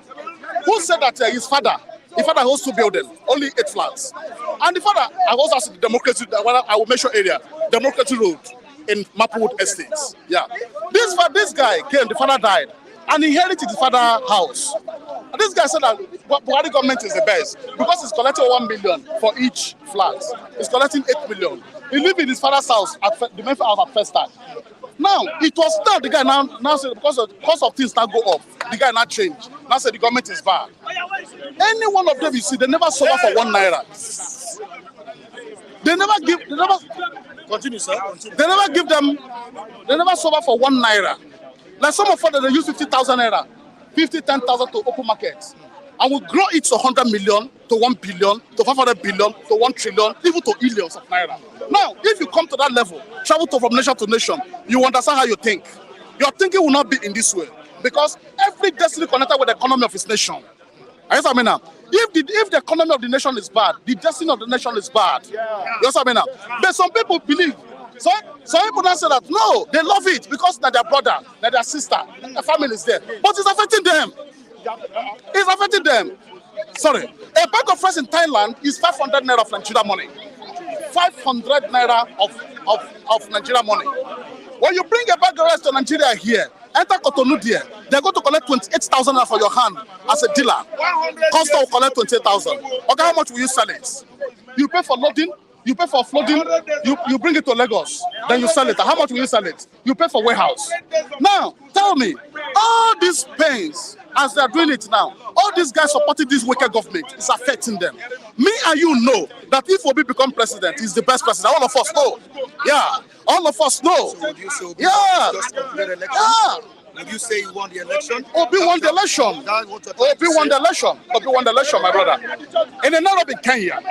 who said that his father holds 2 buildings, only 8 flats. And the father, I was asked the Democracy, I will mention area, Democracy Road in Maplewood Estate. Yeah. This guy came, the father died, and he inherited his father's house. And this guy said that Buhari government is the best because it's collecting 1 million for each flat. It's collecting 8 million. He lived in his father's house at the main house at first time. Now it was now the guy now said because of things that go up, the guy now changed. Now said the government is bad. Any one of them you see, they never suffer for 1 naira. They never Continue, sir. Continue. They never suffer for 1 naira. Like some of them, they use 50,000 naira. 50, 10,000 to open markets. And we grow it to 100 million, to 1 billion, to 500 billion, to 1 trillion, even to billions of naira. Now, if you come to that level, travel from nation to nation, you understand how you think. Your thinking will not be in this way. Because every destiny connected with the economy of its nation. I guess I mean now. If the economy of the nation is bad, the destiny of the nation is bad. Yes, I mean now. But some people believe. Some people now say that no, they love it because they're their brother, they're their sister, their family is there. But it's affecting them. It's affecting them. Sorry. A bag of rice in Thailand is 500 naira of Nigeria money. 500 naira of Nigeria money. When you bring a bag of rice to Nigeria here, enter Cotonou there, they're going to collect 28,000 for your hand as a dealer. Costa will collect 28,000. Okay, how much will you sell it? You pay for loading, you pay for flooding, you bring it to Lagos, then you sell it. How much will you sell it? You pay for warehouse. Now, tell me, all these pains, as they're doing it now, all these guys supporting this wicked government is affecting them. Me and you know that if Obi become president, he's the best president. All of us know. Yeah, all of us know. So would you say Obi yeah. just completed election? Yeah. Would you say he won the election? Obi won the election. Obi won the election. Obi won the election, my brother. In Nairobi, Kenya.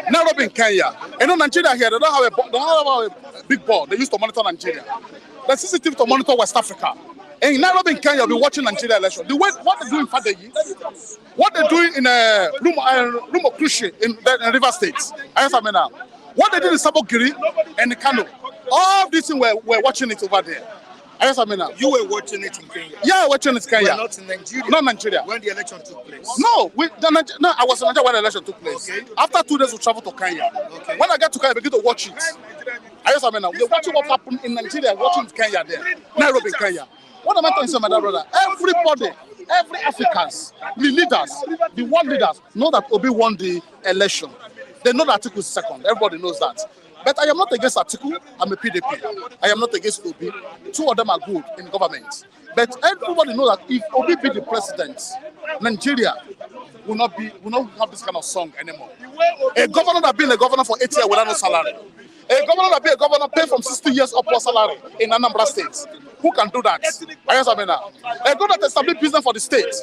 You know, Nigeria here, they don't have a big board. They used to monitor Nigeria. The CCTV to monitor West Africa. In Nairobi, in Kenya, you'll be watching Nigeria election. The way what they do in Fadeyi, what they do in Rumo Krushi in River State. What they did in Sabogiri and Kano. All these things we're watching it over there. You were watching it in Kenya? Yeah, watching it in Kenya. We're not in Nigeria? Not Nigeria. When the election took place? No, I was in Nigeria when the election took place. Okay. After 2 days, we traveled to Kenya. Okay. When I get to Kenya, I begin to watch it. We're watching what happened in Nigeria, watching Kenya there. Nairobi, Kenya. What am I telling you, my brother? Everybody, every Africans, the leaders, the world leaders know that Obi won the election. They know that Atiku is second. Everybody knows that. But I am not against Atiku. I'm a PDP. I am not against Obi. Two of them are good in government. But everybody knows that if Obi be the president, Nigeria will not have this kind of song anymore. A governor that been a governor for 8 years without no salary. A governor that be a governor pay from 60 years upward salary in Anambra State. Who can do that? A governor that establish business for the state.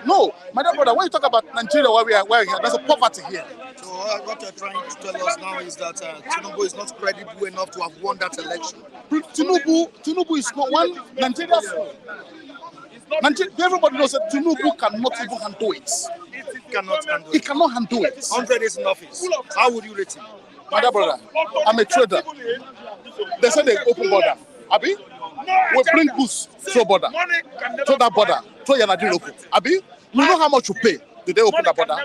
No, my dear brother, when you talk about Nigeria, where we are here, there's a poverty here. So what you're trying to tell us now is that Tinubu is not credible enough to have won that election. Tinubu is not one. Nigeria, everybody knows that Tinubu cannot even handle it. He cannot handle it. 100 days in office. How would you rate him? My dear brother, I'm a trader. They say they open border. Abi? We bring goods through border. Through that border. Through Yanadi local. Abi? We know how much you pay. Did they open the border?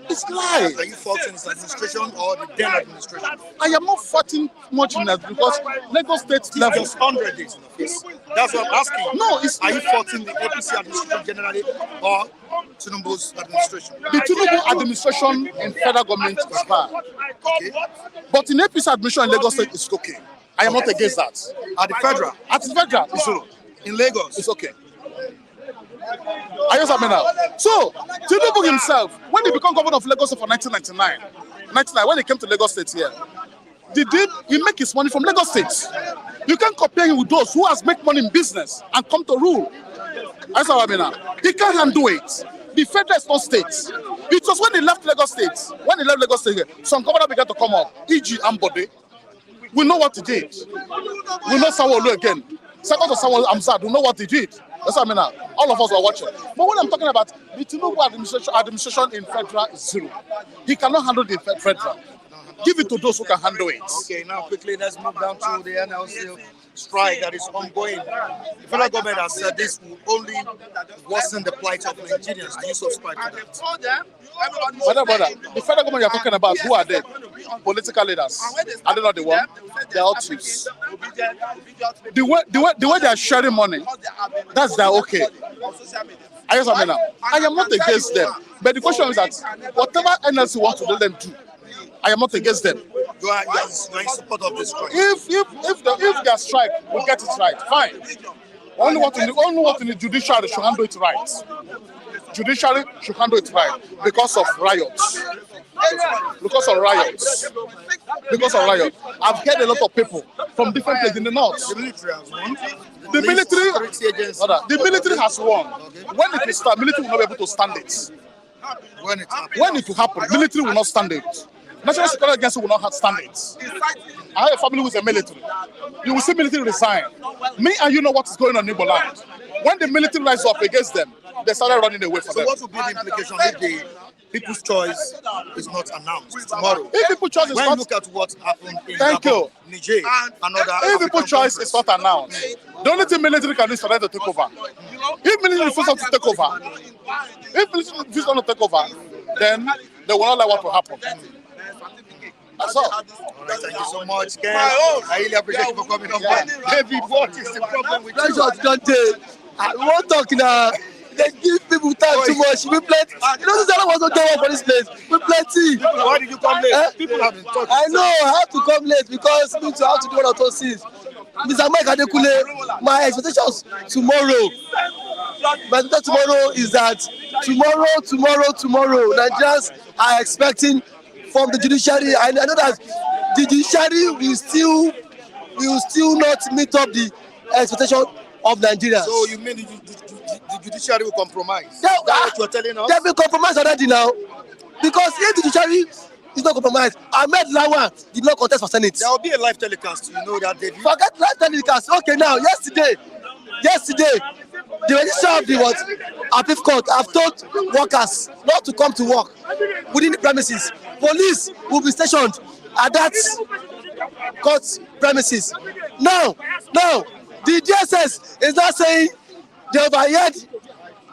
It's lies. Are you faulting his administration or the then administration? I am not fighting much in that because Lagos State level. Just 100 days in office. That's what I'm asking. No, are you faulting the APC administration generally or Tinubu's administration? The Tinubu administration in federal government is bad. Okay. But in APC administration in Lagos State, it's okay. I am not against that. At the federal? At the federal, it's okay. In Lagos? It's okay. So, Tinubu himself, when he became governor of Lagos State for 1999, when he came to Lagos State here, he make his money from Lagos State. You can't compare him with those who has make money in business and come to rule. He can't handle it. The federal is not state. It was when he left Lagos State, some governor began to come up, e.g. Ambode. We know what he did. We know Sanwo-Olu again. Second to Sanwo-Olu, Amzad, we know what he did. That's what I mean now. All of us are watching. But when I'm talking about the Tinubu administration in federal is zero. He cannot handle the federal. Give it to those who can handle it. Okay, now quickly let's move down to the NLC strike that is ongoing. The federal government has said this will only worsen the plight of Nigerians. Do you subscribe to that? Brother, the federal government you're talking about, who are they? Political leaders. Are they not the one? They're all chiefs. The way they are sharing money, that's their okay. I am not against them. But the question is that whatever NLC wants to let them do, I am not against them. You are in support of this strike. If their strike will get it right, fine. Only what in the judiciary should handle it right. judiciary should handle it right because of riots. Because of riots. Because of riots. I've heard a lot of people from different places in the north. The military has won. The military has won. When it will start, military will not be able to stand it. When it happens. When it will happen, military will not stand it. National Security Agency will not stand it. I have a family who is a military. You will see military resign. Me and you know what is going on in Igbo land. When the military rise up against them, they started running away from them. So what will be the implication if the people's choice is not announced tomorrow? If people's choice is when not... you look at what happened in Niger, and other if people's choice is not announced, the only thing military can do is for them to take over. If military refuses to take over, then they will not let what will happen. That's all. Right, thank you so much, Ken. I really appreciate you for coming on. David, what is the problem with you? I won't talk now. They give people time too much. We plenty. You know, this was not there for this place. We plenty. Why did you come late? People have been talking. I know. I have to come late because me too have to do one or two things. Mr. Mike Adekule, my expectations tomorrow. My expectation tomorrow is that tomorrow, Nigerians are expecting from the judiciary. I know that the judiciary will still not meet up the expectation of Nigerians. So you mean the judiciary will compromise? That's what you're telling us? They will compromise already now. Because if the judiciary is not compromised, Ahmed Lawan did not contest for Senate. There will be a live telecast, you know that, David. Forget live telecast. Okay, now, yesterday, the registrar of the Appeal Court have told workers not to come to work within the premises. Police will be stationed at that court premises. Now, the DSS is not saying they overheard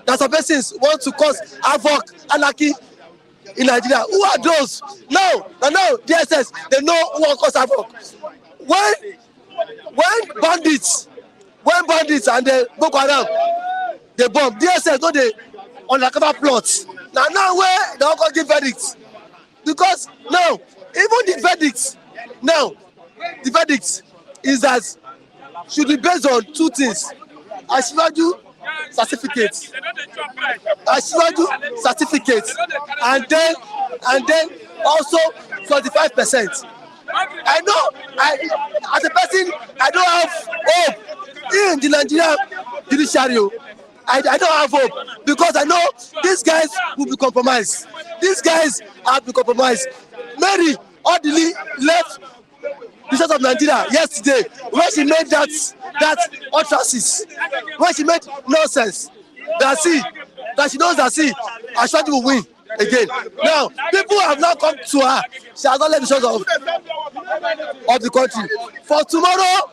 that some persons want to cause havoc, anarchy in Nigeria. Who are those? Now, DSS, they know who will cause havoc. When bandits and the Boko Haram, they bomb, DSS know they undercover plots. Now where they all give verdicts. Because now, even the verdict is that should be based on two things. Asiwaju certificates, and then also 25%. I know, as a person, I don't have hope in the Nigerian judiciary. I don't have hope because I know these guys will be compromised. These guys have been compromised. Mary orderly left the state of Nigeria yesterday when she made that utterances, when she made nonsense that she knows that Ashwadi will win again. Now people have now come to her. She has not left the shores of the country. For tomorrow,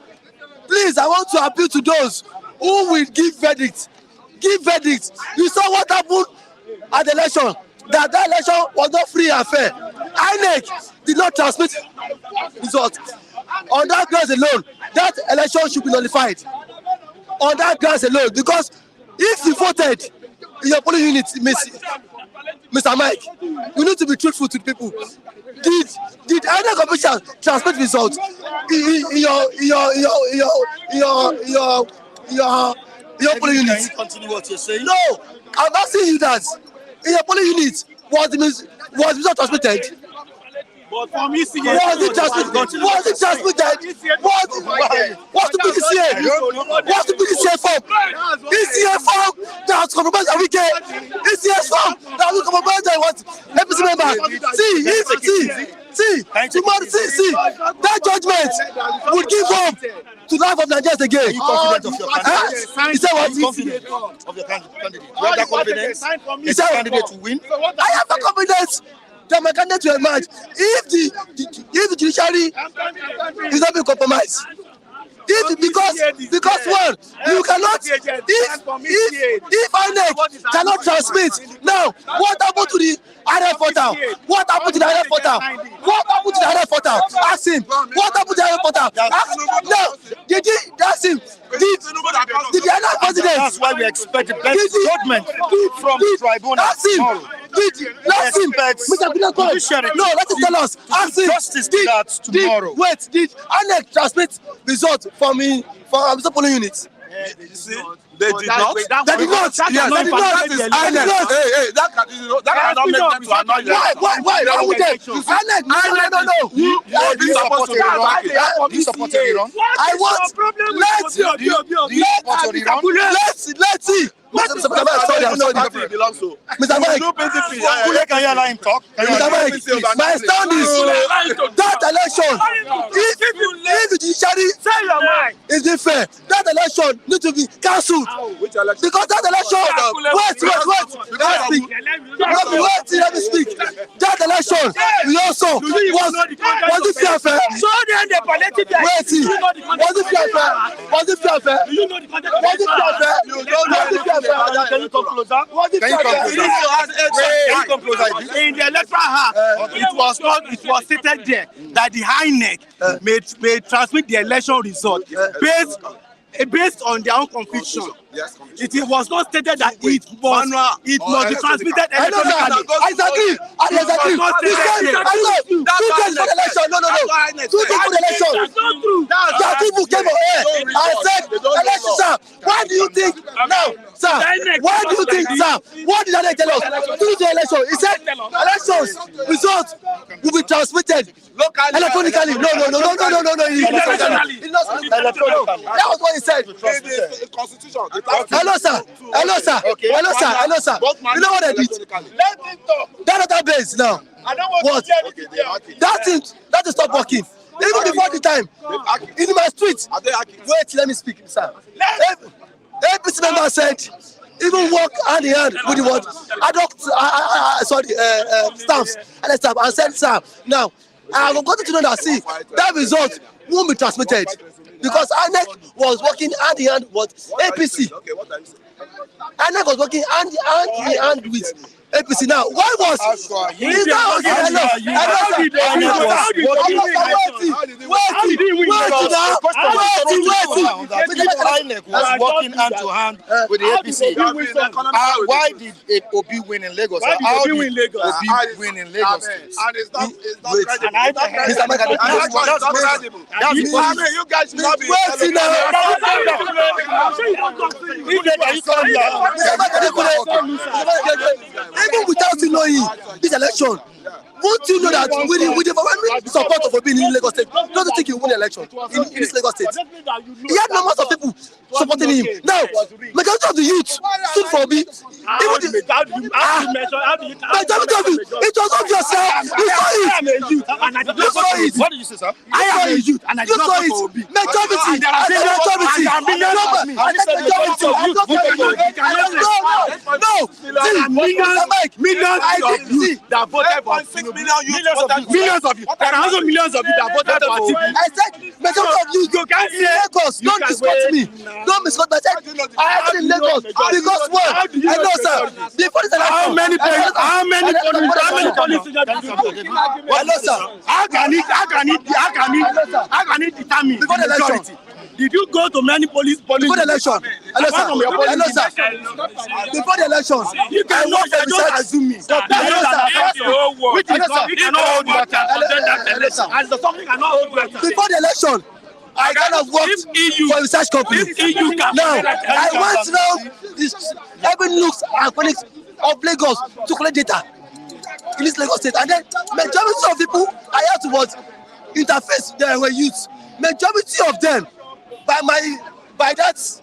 please, I want to appeal to those who will give verdict. You saw what happened at the election. That election was not free and fair. INEC did not transmit results. On that grounds alone, that election should be nullified. On that grounds alone, because if you voted in your polling unit, Mr. Mike, you need to be truthful to the people. Did INEC officials transmit results in your polling unit? Can you continue what you're saying? No, I'm asking you that. In your polling unit, was the result transmitted? But from ECA, was it transmitted? What's the PDCA? What's the PDCA form? ECA form that has compromised a weekend. ECA form that has compromised what? APC member. See, that judgment would give hope to the life of Nigerians again. Are you confident of your candidate? He said what? Are you confident of your candidate? You have that confidence? Is the candidate to win? I have the confidence that my candidate will emerge if the judiciary is not being compromised. Because one, you cannot, if INEC cannot transmit, now what happened to the RF portal? What happened to the RF portal? Ask him. What happened to the RF portal? Ask him. Did the INEC president? That's why we expect the best judgment from the tribunal. Ask him. Let him tell us. Ask him. Justice that tomorrow. Did INEC transmit results from the polling unit? You see, they did not. They did not. Yes, they did not. That is INEC. Hey, that cannot make them to annoy you. Why would they? INEC, no. You support Iran? Do you support Iran? I want. Let's see. Mr. Mike, Can you allow him talk? Mr. Mike, my stand is that election. If the judiciary is different, that election needs to be cancelled. Because that election, let me speak. That election, we also was it fair? So then the politics. Was it fair? Was it fair? Can you come closer? Can you come closer? In the electoral act, it was stated there that the INEC may transmit the election result based on their own conviction. It was not stated that it must be transmitted electronically. I disagree. Two days for the election. No. 2 days for the election. Atiku came on air and said, election, sir, why do you think now, sir? Why do you think, sir? What did I tell us? 2 days election. He said, elections results will be transmitted electronically. No. That was what he said. Constitution. Hello, sir. You know what I did? That database now. What? That is stop working. Even before the time, in my street. Wait, let me speak, sir. APC member said, even work hand in hand with the word stamps and said, sir, now I am going to know that see that result won't be transmitted. Because INEC was working hand in hand with APC. INEC was working hand in hand with APC. Now, why was INEC was working hand to hand with the APC. Why did Obi win in Lagos? How did Obi win in Lagos? And it's not credible. You guys should not be even without knowing this election, won't you know that with the overwhelming support of Obi in Lagos State, don't you think he will win the election in this Lagos State? He had numbers of people supporting him. Now, majority of the youth stood for Obi. Majority of you, it was obvious, sir. You saw it. What did you say, sir? I am a youth, and I saw it. Majority. Millions of you. There are also millions of you that voted for Atiku. I said, majority of you in Lagos. Don't misquote me. Don't misquote me. I said, I am in Lagos because what? I know, sir. Before this election, How many police? Hello, sir. How can he determine Before the election. majority? Did you go to many police? Before the election. Hello, sir. Before the election. You can not assume me. Which cannot hold water. Before the election, I kind of worked for a research company. Now, I went around every nooks and crannies of Lagos to collect data in this Lagos State. And then, majority of people I had to interface there were youths. Majority of them, by that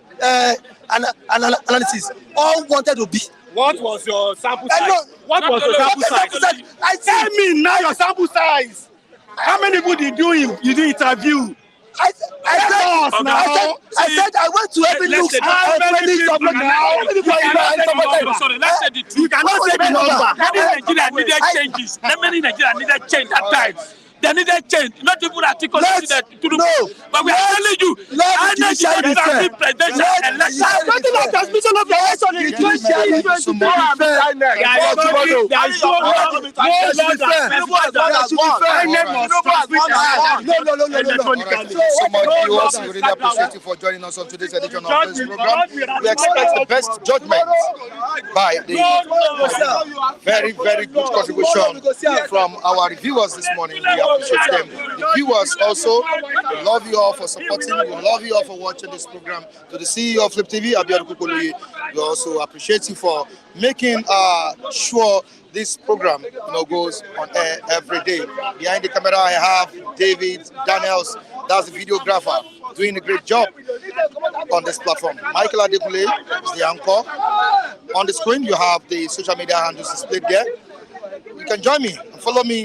analysis, all wanted to be. What was your sample size? What was your sample size? Tell me now your sample size. How many people did you interview? I said I went to every look and friendly support. Let's say the truth. You cannot say the number. Nigeria needed changes. Many Nigeria needed change that time. They needed change. Not even Atiku needed Tinubu. But we are telling you, I need to transmit presidential election. Transmission of the election in 2023. economically. Thank you so much, viewers. We really appreciate you for joining us on today's edition of this program. We expect the best judgment by the very, very good contribution from our reviewers this morning. We appreciate them. The viewers also, we love you all for supporting. We love you all for watching this program. To the CEO of Flip TV, Abiodun Kukuluyi, we also appreciate you for making sure this program goes on air every day. Behind the camera, I have David Daniels. That's the videographer, doing a great job on this platform. Michael Adekule is the anchor. On the screen, you have the social media handles displayed there. You can join me and follow me